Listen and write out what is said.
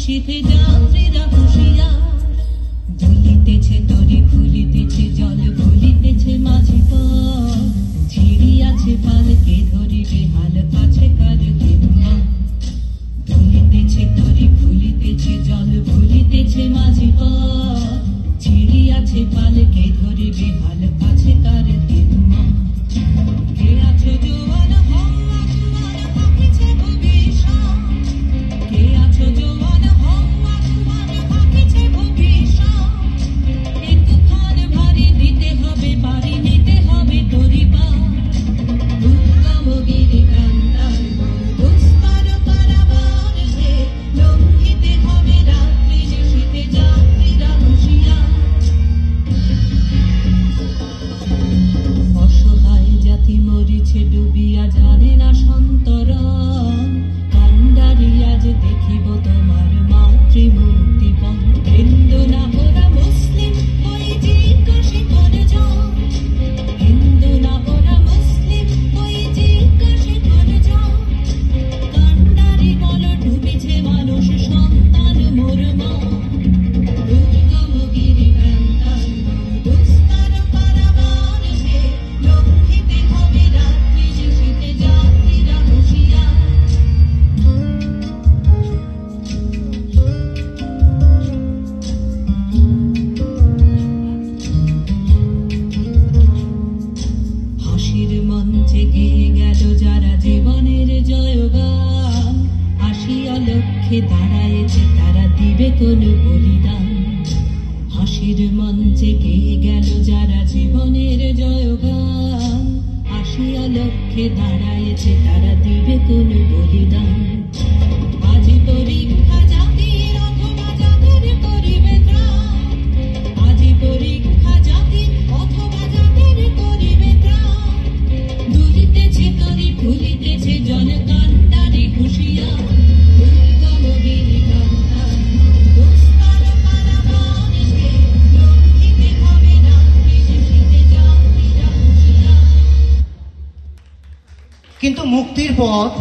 শীতে যাত্রীরা হুঁশিয়ার, দুলিতেছে তরি ফুলিতেছে জল ভুলিতেছে মাঝি পথ, ছিড়িয়াছে পালকে ধরিবে হাল কাছে কার কিংবা, দুলিতেছে তরি ফুলিতেছে জল ভুলিতেছে মাঝি পথ, ছিড়িয়াছে পালকে ধরিবে হাল কাছে কার কিংবা। কে আছো জোয়ান হওয়া জোয়ান পাখিছে ভবিষ্যৎ, কে আছো জোয়ান হওয়া জোয়ান পাখিছে ভবিষ্যৎ, একটুখান ভারী দিতে হবে বাড়ি নিতে হবে তরি পার, দুর্গম গিরিকান্তার দুস্তর কারাবার সে, লঙ্ঘিতে হবে রাত্রি শীতে যাত্রীরা হুঁশিয়ার। অসহায় জাতি মরিছে ডুবিয়া জানে না সন্তরণ, কান্ডারি আজ দেখিব তোমার মাতৃমূর্তিপণ। হিন্দু না ওরা মুসলিম ওই জিজ্ঞাসি করে যাও, হিন্দু না ওরা মুসলিম ওই জিজ্ঞাসি করে যাও, কান্ডারি বল ডুবিছে মানুষ সন্তান মোর মা, দুর্গম গিরিকান্তার দুস্তর কারাবার সে, লঙ্ঘিতে হবে রাত্রি শীতে যাত্রীরা হুঁশিয়ার। হাসির মঞ্চে গেয়ে গেল যারা জীবনের জয়গান, আসিয়া লক্ষ্যে দাঁড়ায়েছে তারা দিবে কোন বলিদান। হাসির মঞ্চে গেয়ে গেল যারা জীবনের জয়গান, আসিয়া লক্ষ্যে দাঁড়ায়েছে তারা দিবে কোন বলিদান। আজি পরীক্ষা জাতির অথবা জাতির করিবে ত্রাণ, আজি পরীক্ষা জাতির অথবা জাতির করিবে ত্রাণ, দুলিতেছে তরি ফুলিতেছে জল কান্ডারি হুঁশিয়ার, দুর্গম গিরিকান্তার দুস্তর কারাবার সে, লঙ্ঘিতে হবে রাত্রি শীতে যাত্রীরা হুঁশিয়ার। কিন্তু মুক্তির পথ